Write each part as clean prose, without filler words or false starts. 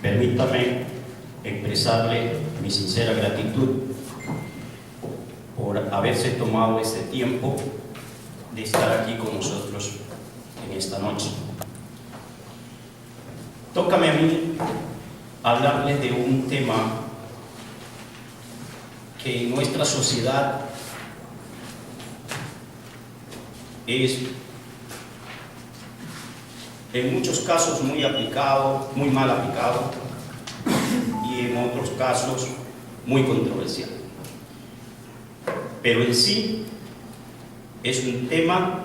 Permítame expresarle mi sincera gratitud por haberse tomado este tiempo de estar aquí con nosotros en esta noche. Tócame a mí hablarles de un tema que en nuestra sociedad es en muchos casos muy aplicado, muy mal aplicado, y en otros casos muy controversial. Pero en sí es un tema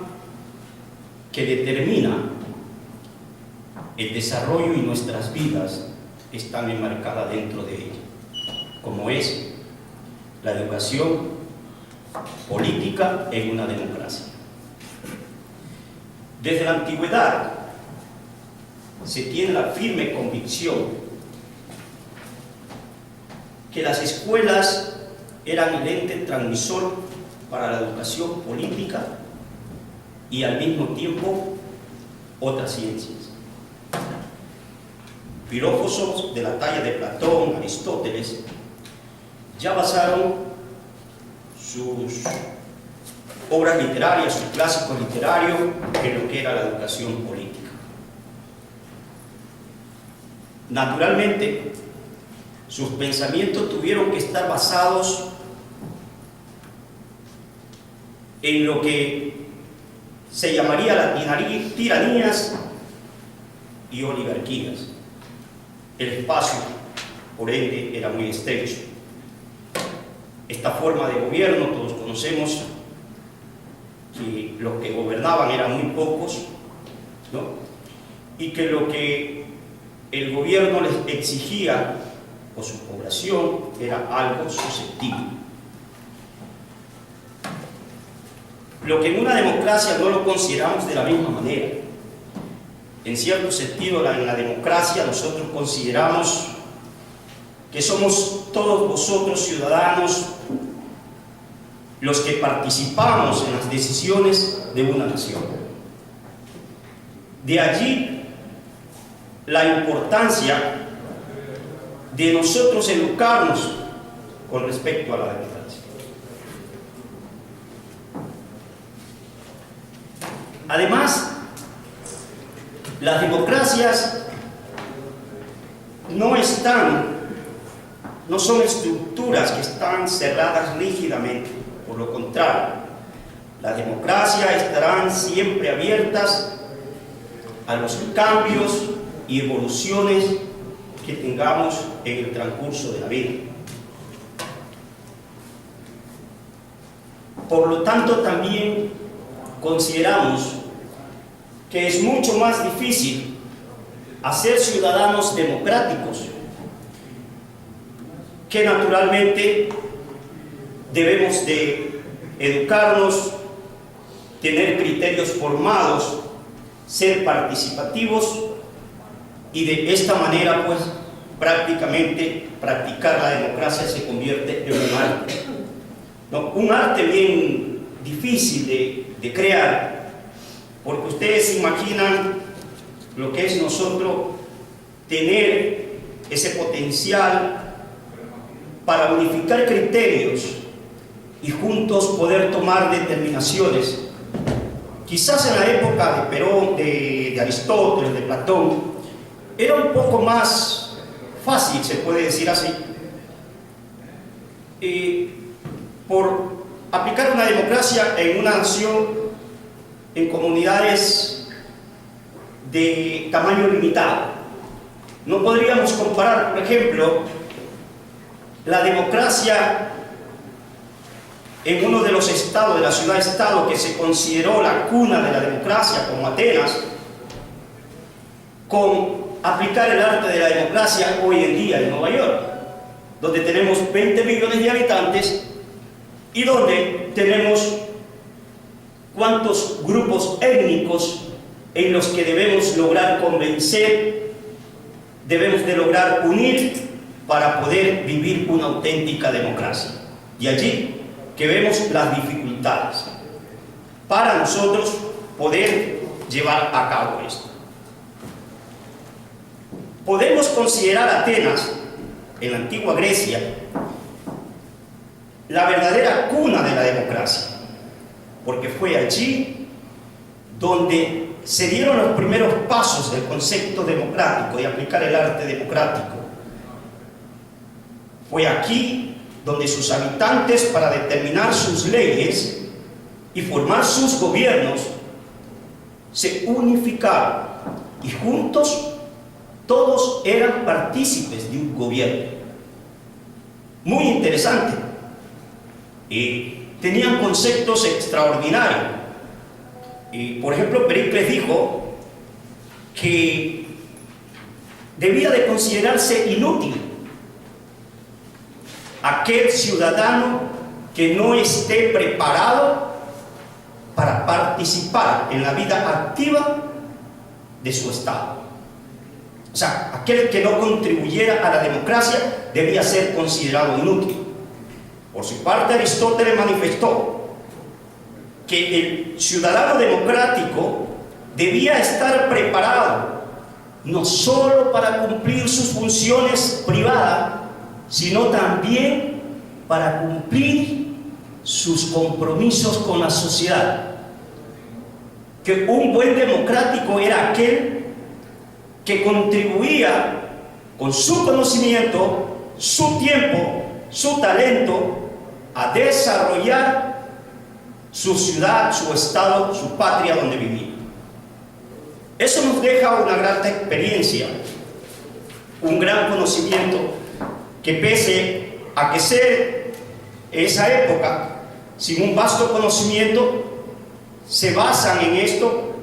que determina el desarrollo y nuestras vidas están enmarcadas dentro de ella, como es la educación política en una democracia. Desde la antigüedad se tiene la firme convicción que las escuelas eran el ente transmisor para la educación política y al mismo tiempo otras ciencias. Filósofos de la talla de Platón, Aristóteles, ya basaron sus obras literarias, sus clásicos literarios, en lo que era la educación política. Naturalmente, sus pensamientos tuvieron que estar basados en lo que se llamaría las tiranías y oligarquías. El espacio, por ende, era muy estrecho. Esta forma de gobierno, todos conocemos que los que gobernaban eran muy pocos, ¿no? Y que lo que el gobierno les exigía por su población era algo susceptible. Lo que en una democracia no lo consideramos de la misma manera. En cierto sentido, en la democracia nosotros consideramos que somos todos vosotros ciudadanos los que participamos en las decisiones de una nación. De allí la importancia de nosotros educarnos con respecto a la democracia. Además, las democracias no son estructuras que están cerradas rígidamente. Por lo contrario, las democracias estarán siempre abiertas a los cambios y evoluciones que tengamos en el transcurso de la vida. Por lo tanto, también consideramos que es mucho más difícil hacer ciudadanos democráticos, que naturalmente debemos de educarnos, tener criterios formados, ser participativos y de esta manera pues prácticamente practicar la democracia se convierte en un arte, ¿no? Un arte bien difícil de crear, porque ustedes imaginan lo que es nosotros tener ese potencial para unificar criterios y juntos poder tomar determinaciones. Quizás en la época de Perón, de Aristóteles, de Platón, era un poco más fácil, se puede decir así, por aplicar una democracia en una nación, en comunidades de tamaño limitado. No podríamos comparar, por ejemplo, la democracia en uno de los estados de la ciudad-estado que se consideró la cuna de la democracia, como Atenas, con aplicar el arte de la democracia hoy en día en Nueva York, donde tenemos 20 millones de habitantes y donde tenemos cuántos grupos étnicos en los que debemos lograr convencer, debemos de lograr unir para poder vivir una auténtica democracia. Y allí que vemos las dificultades para nosotros poder llevar a cabo esto. Podemos considerar a Atenas, en la antigua Grecia, la verdadera cuna de la democracia, porque fue allí donde se dieron los primeros pasos del concepto democrático y aplicar el arte democrático. Fue aquí donde sus habitantes, para determinar sus leyes y formar sus gobiernos, se unificaron y juntos todos eran partícipes de un gobierno. Muy interesante. Y tenían conceptos extraordinarios. Y, por ejemplo, Pericles dijo que debía de considerarse inútil aquel ciudadano que no esté preparado para participar en la vida activa de su Estado. O sea, aquel que no contribuyera a la democracia debía ser considerado inútil. Por su parte, Aristóteles manifestó que el ciudadano democrático debía estar preparado no solo para cumplir sus funciones privadas, sino también para cumplir sus compromisos con la sociedad. Que un buen democrático era aquel que contribuía con su conocimiento, su tiempo, su talento a desarrollar su ciudad, su estado, su patria donde vivía. Eso nos deja una gran experiencia, un gran conocimiento, que pese a que ser esa época sin un vasto conocimiento, se basan en esto,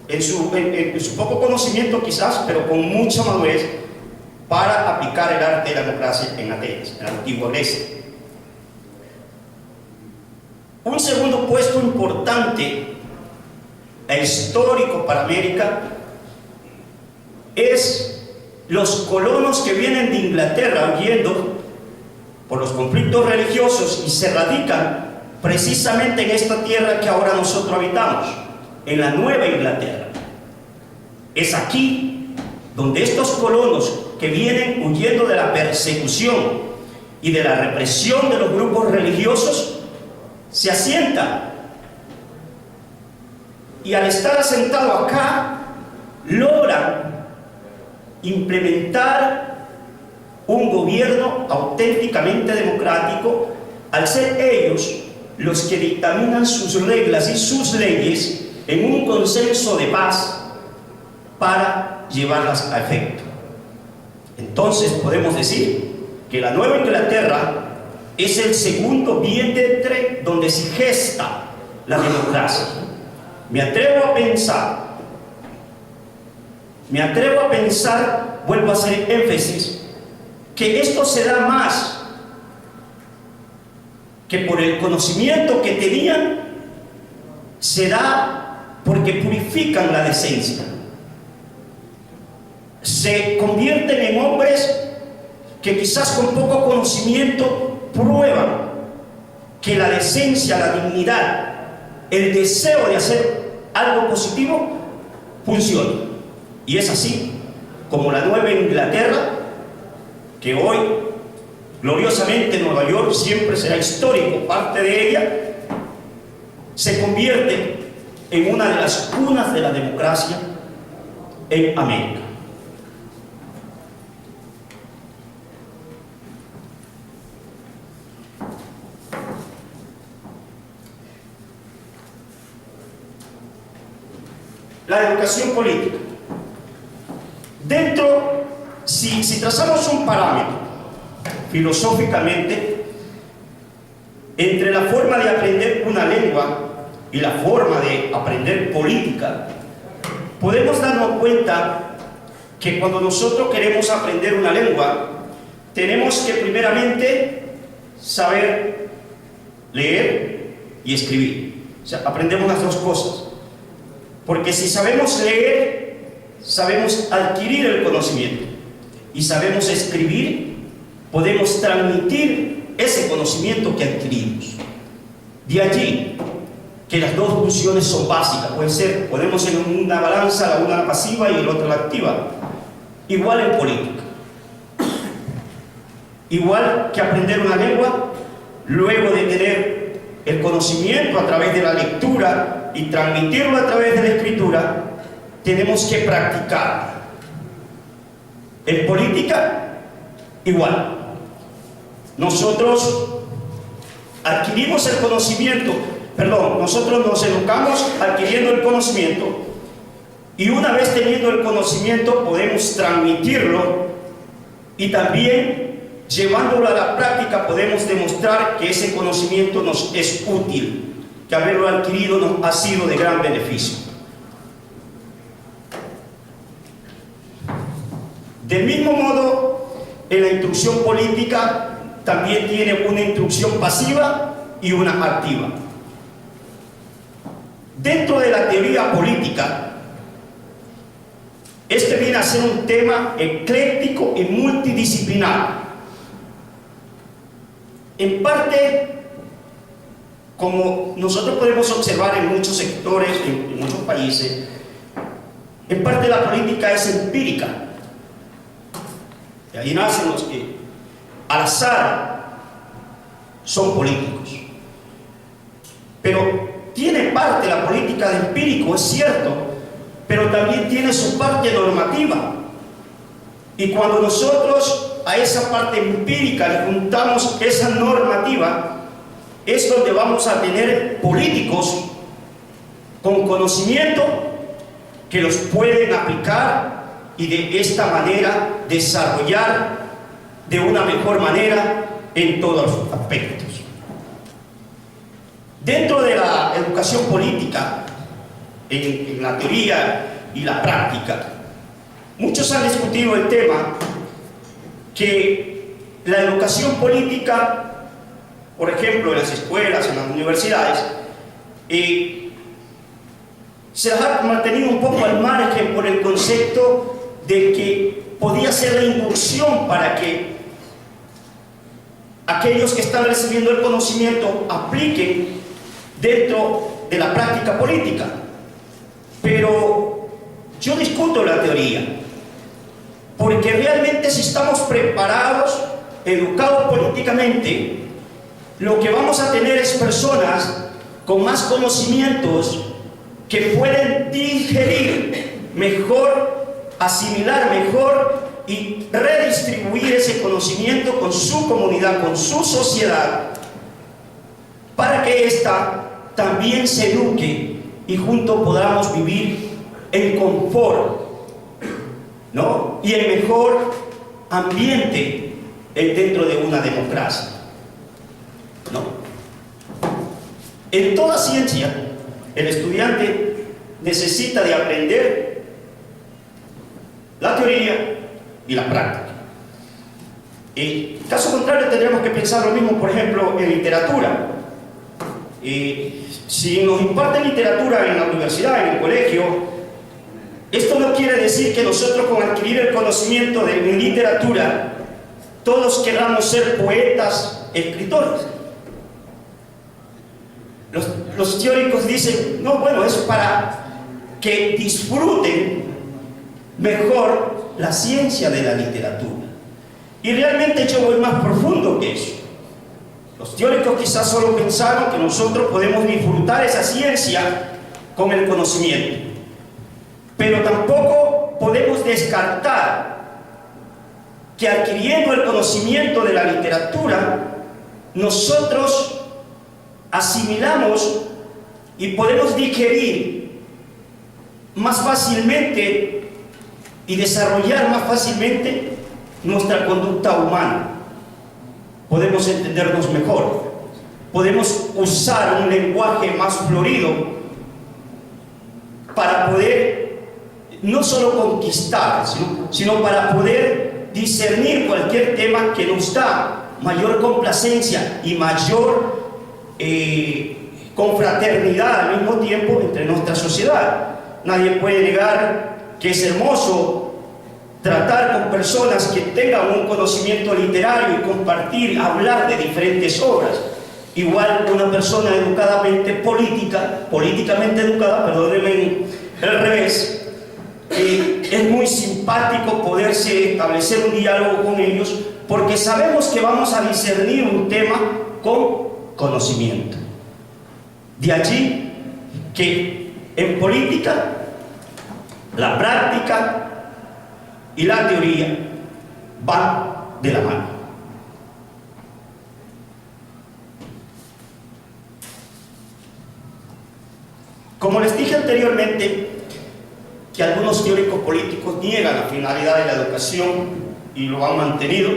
en su poco conocimiento quizás, pero con mucha madurez, para aplicar el arte de la democracia en Atenas, en la antigua Grecia. Un segundo puesto importante e histórico para América es los colonos que vienen de Inglaterra huyendo por los conflictos religiosos y se radican precisamente en esta tierra que ahora nosotros habitamos, en la Nueva Inglaterra. Es aquí donde estos colonos que vienen huyendo de la persecución y de la represión de los grupos religiosos se asientan, y al estar asentados acá logran implementar un gobierno auténticamente democrático, al ser ellos los que dictaminan sus reglas y sus leyes en un consenso de paz para llevarlas a efecto. Entonces podemos decir que la Nueva Inglaterra es el segundo vientre donde se gesta la democracia. Me atrevo a pensar, vuelvo a hacer énfasis, que esto se da más que por el conocimiento que tenían, se da porque purifican la decencia. Se convierten en hombres que quizás con poco conocimiento prueban que la decencia, la dignidad, el deseo de hacer algo positivo funciona. Y es así como la Nueva Inglaterra, que hoy gloriosamente Nueva York siempre será histórico, parte de ella, se convierte en una de las cunas de la democracia en América. La educación política. Dentro, si trazamos un parámetro filosóficamente entre la forma de aprender una lengua y la forma de aprender política, podemos darnos cuenta que cuando nosotros queremos aprender una lengua, tenemos que primeramente saber leer y escribir. O sea, aprendemos las dos cosas. Porque si sabemos leer, sabemos adquirir el conocimiento. Y sabemos escribir, podemos transmitir ese conocimiento que adquirimos. De allí que las dos funciones son básicas. Pueden ser, ponemos en una balanza la una pasiva y el otro la activa. igual en política. Igual que aprender una lengua, luego de tener el conocimiento a través de la lectura y transmitirlo a través de la escritura, tenemos que practicar. En política, igual. Nosotros adquirimos el conocimiento, nosotros nos educamos adquiriendo el conocimiento, y una vez teniendo el conocimiento podemos transmitirlo, y también llevándolo a la práctica podemos demostrar que ese conocimiento nos es útil, que haberlo adquirido nos ha sido de gran beneficio. Del mismo modo, en la instrucción política también tiene una instrucción pasiva y una activa. Dentro de la teoría política, este viene a ser un tema ecléctico y multidisciplinar. En parte, como nosotros podemos observar en muchos sectores, en muchos países, en parte la política es empírica. De ahí nacen los que al azar son políticos. Pero tiene parte la política de empírico, es cierto, pero también tiene su parte normativa. Y cuando nosotros a esa parte empírica le juntamos esa normativa, es donde vamos a tener políticos con conocimiento que los pueden aplicar y de esta manera desarrollar de una mejor manera en todos los aspectos. Dentro de la educación política, en la teoría y la práctica, muchos han discutido el tema que la educación política, por ejemplo, en las escuelas, en las universidades, se las ha mantenido un poco al margen por el concepto de que podía ser la inducción para que aquellos que están recibiendo el conocimiento apliquen dentro de la práctica política. Pero yo discuto la teoría, porque realmente si estamos preparados, educados políticamente, lo que vamos a tener es personas con más conocimientos que pueden digerir mejor, asimilar mejor y redistribuir ese conocimiento con su comunidad, con su sociedad, para que ésta también se eduque y juntos podamos vivir en confort, ¿no? Y el mejor ambiente dentro de una democracia, ¿no? En toda ciencia, el estudiante necesita de aprender la teoría y la práctica. En caso contrario, tendríamos que pensar lo mismo, por ejemplo, en literatura. Si nos imparten literatura en la universidad, en el colegio, esto no quiere decir que nosotros, con adquirir el conocimiento de literatura, todos queramos ser poetas, escritores. Los teóricos dicen, no, bueno, es para que disfruten mejor la ciencia de la literatura. Y realmente yo voy más profundo que eso. Los teóricos quizás solo pensaron que nosotros podemos disfrutar esa ciencia con el conocimiento, pero tampoco podemos descartar que adquiriendo el conocimiento de la literatura, nosotros asimilamos y podemos digerir más fácilmente y desarrollar más fácilmente nuestra conducta humana. Podemos entendernos mejor, podemos usar un lenguaje más florido para poder no solo conquistar, sino para poder discernir cualquier tema que nos da mayor complacencia y mayor confraternidad al mismo tiempo entre nuestra sociedad. Nadie puede negar que es hermoso tratar con personas que tengan un conocimiento literario y compartir, hablar de diferentes obras. Igual una persona políticamente educada, perdónenme el revés, es muy simpático poder establecer un diálogo con ellos, porque sabemos que vamos a discernir un tema con conocimiento. De allí que en política la práctica y la teoría van de la mano. Como les dije anteriormente, que algunos teóricos políticos niegan la finalidad de la educación y lo han mantenido,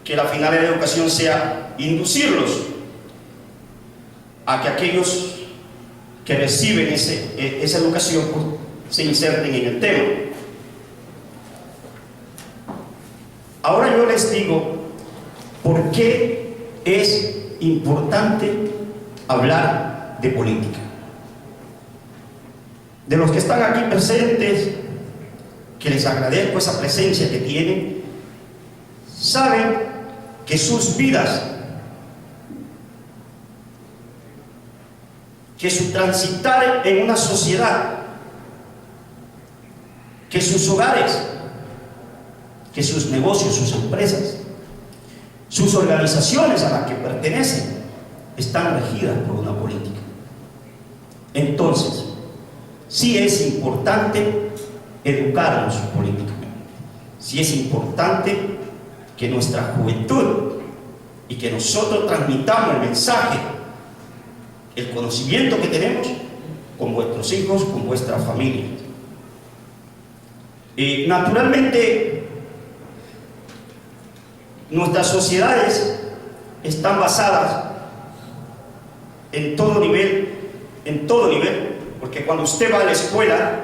que la finalidad de la educación sea inducirlos a que aquellos que reciben esa educación pues, se inserten en el tema. Ahora yo les digo por qué es importante hablar de política. De los que están aquí presentes, que les agradezco esa presencia que tienen, saben que sus vidas, que su transitar en una sociedad, que sus hogares, que sus negocios, sus empresas, sus organizaciones a las que pertenecen, están regidas por una política. Entonces, sí es importante educarnos políticamente, sí es importante que nuestra juventud y que nosotros transmitamos el mensaje, el conocimiento que tenemos con vuestros hijos, con vuestra familia. Naturalmente, nuestras sociedades están basadas en todo nivel, porque cuando usted va a la escuela,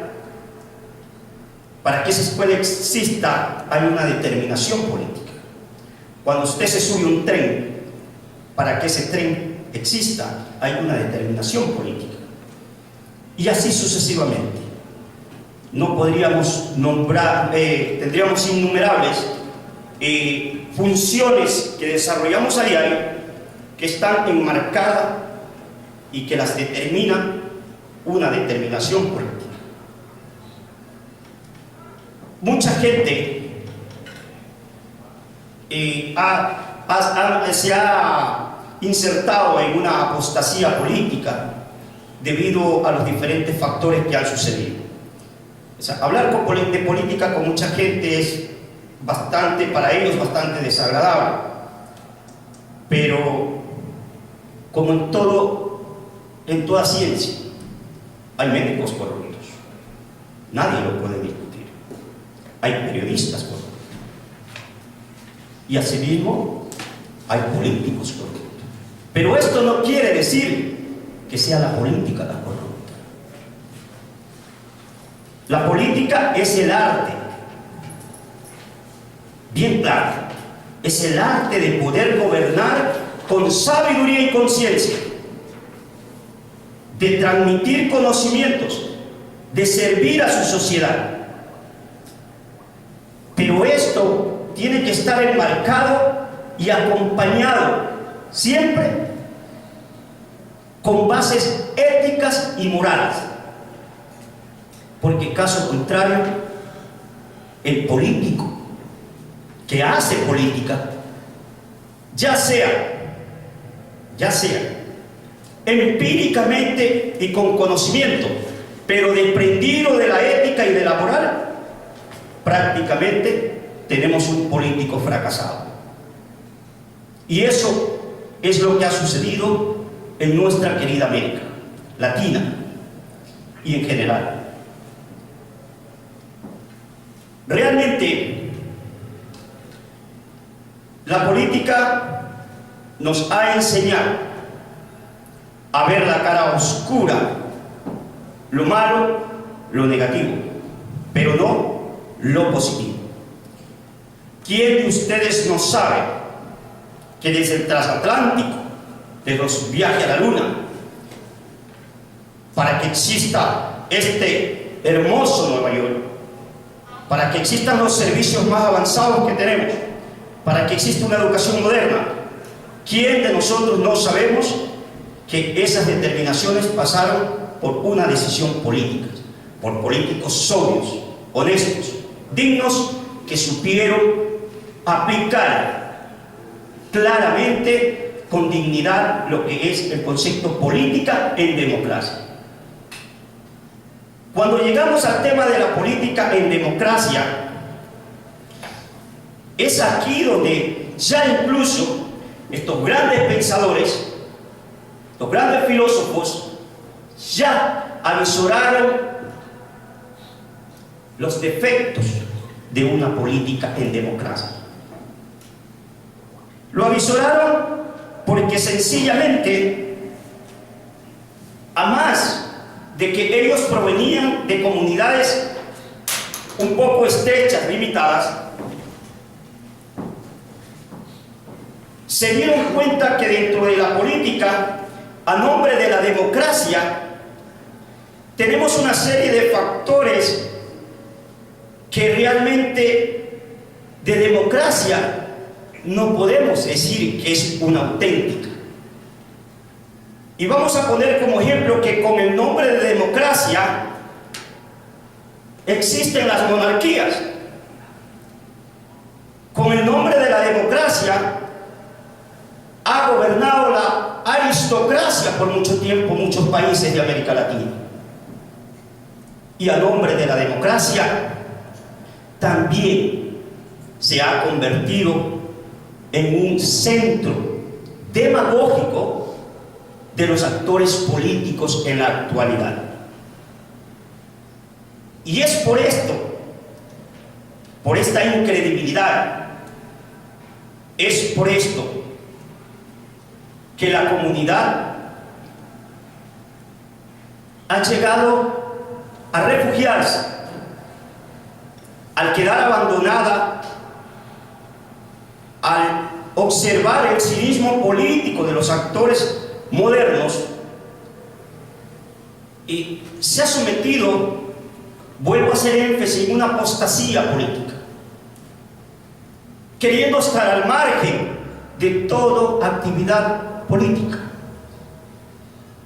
para que esa escuela exista hay una determinación política. Cuando usted se sube a un tren, para que ese tren exista hay una determinación política. Y así sucesivamente. No podríamos nombrar, tendríamos innumerables funciones que desarrollamos a diario que están enmarcadas y que las determina una determinación política. Mucha gente se ha insertado en una apostasía política debido a los diferentes factores que han sucedido. O sea, hablar de política con mucha gente es bastante, para ellos, bastante desagradable. Pero, como en toda ciencia, hay médicos corruptos. Nadie lo puede discutir. Hay periodistas corruptos. Y asimismo, hay políticos corruptos. Pero esto no quiere decir que sea la política la corrupta. La política es el arte, bien claro, es el arte de poder gobernar con sabiduría y conciencia, de transmitir conocimientos, de servir a su sociedad. Pero esto tiene que estar enmarcado y acompañado siempre con bases éticas y morales, porque caso contrario, el político que hace política, ya sea empíricamente y con conocimiento, pero desprendido de la ética y de la moral, prácticamente tenemos un político fracasado. Y eso es lo que ha sucedido en nuestra querida América Latina y en general. Realmente, la política nos ha enseñado a ver la cara oscura, lo malo, lo negativo, pero no lo positivo. ¿Quién de ustedes no sabe que desde el transatlántico, de los viajes a la luna, para que exista este hermoso Nueva York, para que existan los servicios más avanzados que tenemos, para que exista una educación moderna, quién de nosotros no sabemos que esas determinaciones pasaron por una decisión política, por políticos sobrios, honestos, dignos que supieron aplicar claramente, con dignidad, lo que es el concepto política en democracia. Cuando llegamos al tema de la política en democracia, es aquí donde ya incluso estos grandes pensadores, estos grandes filósofos, ya avisoraron los defectos de una política en democracia. Lo avisoraron porque sencillamente, a más de que ellos provenían de comunidades un poco estrechas, limitadas, se dieron cuenta que dentro de la política, a nombre de la democracia, tenemos una serie de factores que realmente de democracia no podemos decir que es una auténtica. Y vamos a poner como ejemplo que con el nombre de democracia existen las monarquías. Con el nombre de la democracia ha gobernado la aristocracia por mucho tiempo muchos países de América Latina. Y a nombre de la democracia también se ha convertido en un centro demagógico de los actores políticos en la actualidad. Y es por esto, por esta incredibilidad, es por esto que la comunidad ha llegado a refugiarse, al quedar abandonada, al observar el cinismo político de los actores modernos, y se ha sometido, vuelvo a hacer énfasis, en una apostasía política, queriendo estar al margen de toda actividad política,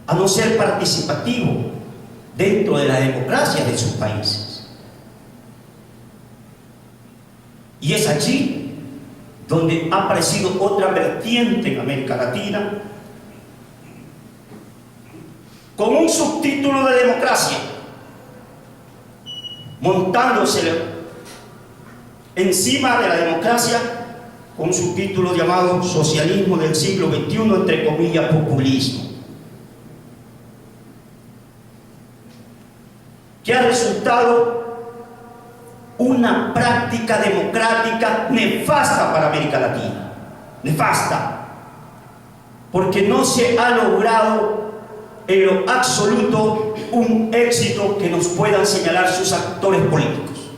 a no ser participativo dentro de la democracia de sus países. Y es allí donde ha aparecido otra vertiente en América Latina, con un subtítulo de democracia, montándose encima de la democracia con un subtítulo llamado socialismo del siglo XXI, entre comillas, populismo, que ha resultado una práctica democrática nefasta para América Latina, nefasta, porque no se ha logrado en lo absoluto un éxito que nos puedan señalar sus actores políticos.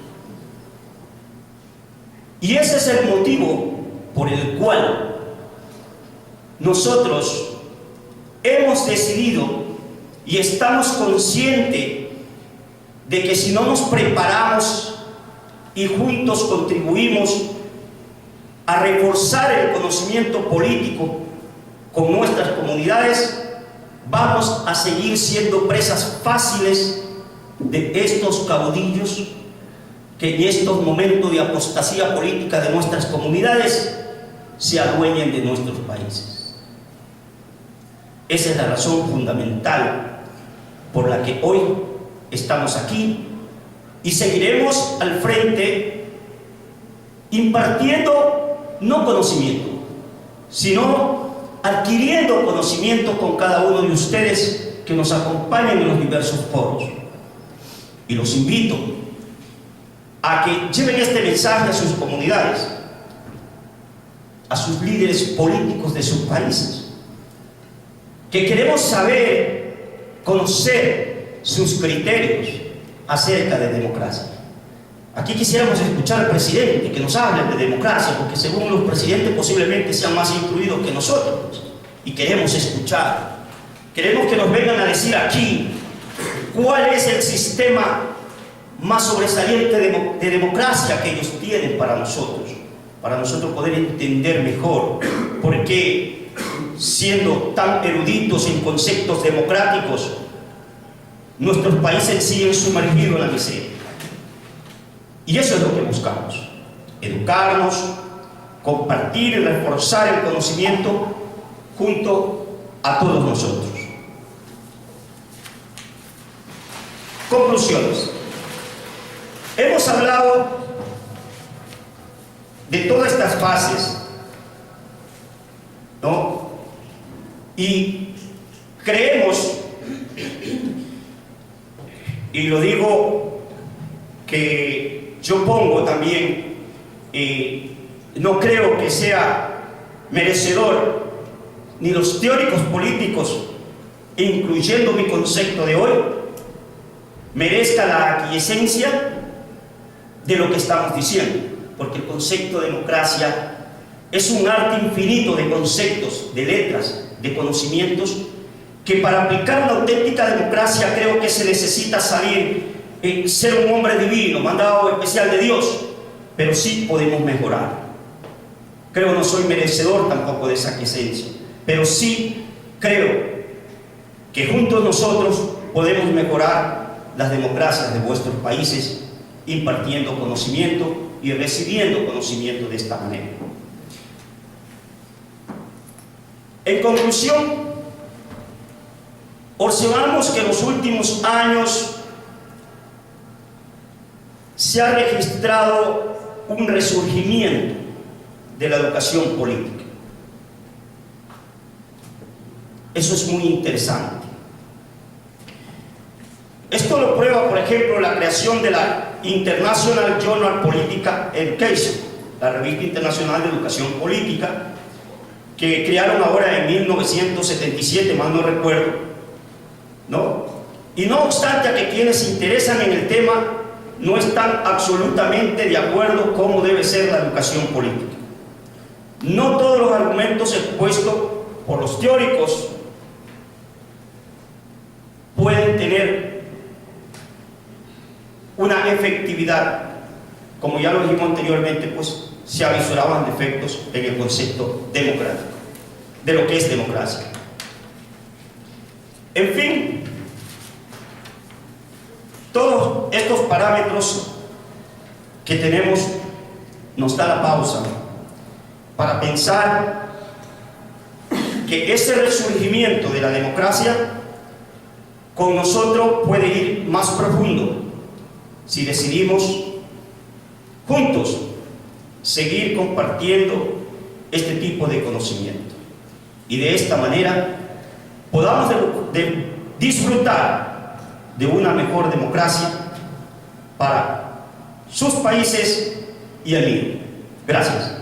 Y ese es el motivo por el cual nosotros hemos decidido y estamos conscientes de que si no nos preparamos y juntos contribuimos a reforzar el conocimiento político con nuestras comunidades, vamos a seguir siendo presas fáciles de estos caudillos que en estos momentos de apostasía política de nuestras comunidades se adueñen de nuestros países. Esa es la razón fundamental por la que hoy estamos aquí y seguiremos al frente impartiendo no conocimiento, sino adquiriendo conocimiento con cada uno de ustedes que nos acompañan en los diversos foros. Y los invito a que lleven este mensaje a sus comunidades, a sus líderes políticos de sus países, que queremos saber, conocer sus criterios acerca de democracia. Aquí quisiéramos escuchar al presidente que nos hable de democracia, porque según los presidentes posiblemente sean más instruidos que nosotros, y queremos escuchar. Queremos que nos vengan a decir aquí cuál es el sistema más sobresaliente de democracia que ellos tienen para nosotros poder entender mejor por qué, siendo tan eruditos en conceptos democráticos, nuestros países siguen sumergidos en la miseria. Y eso es lo que buscamos. educarnos, compartir y reforzar el conocimiento junto a todos nosotros. Conclusiones. Hemos hablado de todas estas fases, ¿no? Y creemos, y lo digo que yo pongo también, no creo que sea merecedor ni los teóricos políticos, incluyendo mi concepto de hoy, merezca la aquiescencia de lo que estamos diciendo, porque el concepto de democracia es un arte infinito de conceptos, de letras, de conocimientos, que para aplicar la auténtica democracia creo que se necesita salir, ser un hombre divino, mandado especial de Dios, pero sí podemos mejorar. Creo no soy merecedor tampoco de esa aquiescencia, pero sí creo que juntos nosotros podemos mejorar las democracias de vuestros países, impartiendo conocimiento y recibiendo conocimiento de esta manera. En conclusión, observamos que en los últimos años se ha registrado un resurgimiento de la educación política. Eso es muy interesante. Esto lo prueba, por ejemplo, la creación de la International Journal Political Education, la revista internacional de educación política, que crearon ahora en 1977, más no recuerdo, ¿no? Y no obstante a que quienes se interesan en el tema no están absolutamente de acuerdo cómo debe ser la educación política. No todos los argumentos expuestos por los teóricos pueden tener una efectividad. Como ya lo dijimos anteriormente, pues se avisuraban defectos en el concepto democrático, de lo que es democracia. En fin, todos estos parámetros que tenemos nos da la pausa para pensar que ese resurgimiento de la democracia con nosotros puede ir más profundo si decidimos juntos seguir compartiendo este tipo de conocimiento y de esta manera podamos disfrutar de una mejor democracia para sus países y el mío. Gracias.